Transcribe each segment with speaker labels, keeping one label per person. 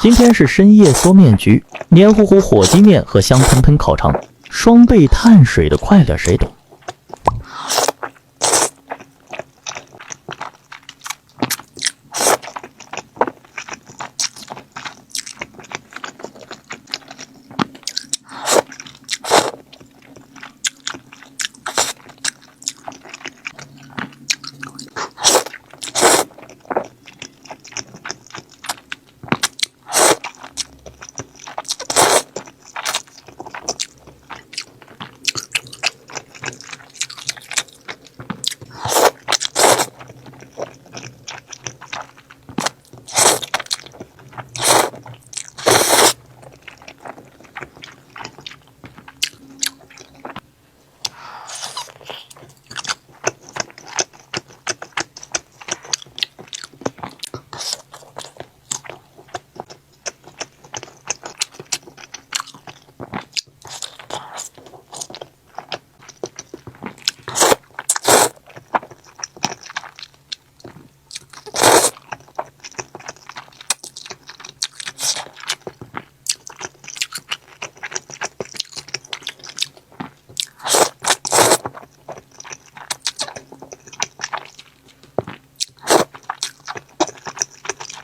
Speaker 1: 今天是深夜缩面局，黏糊糊火鸡面和香喷喷烤肠，双倍碳水的快乐谁懂？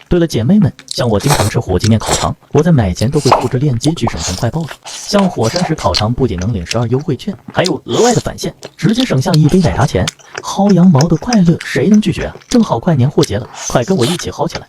Speaker 1: 对了，姐妹们，像我经常吃火鸡面烤肠，我在买前都会复制链接去省钱快报的。像火山石烤肠不仅能领12优惠券，还有额外的返现，直接省下一杯奶茶钱。薅羊毛的快乐谁能拒绝啊？正好快年货节了，快跟我一起薅起来！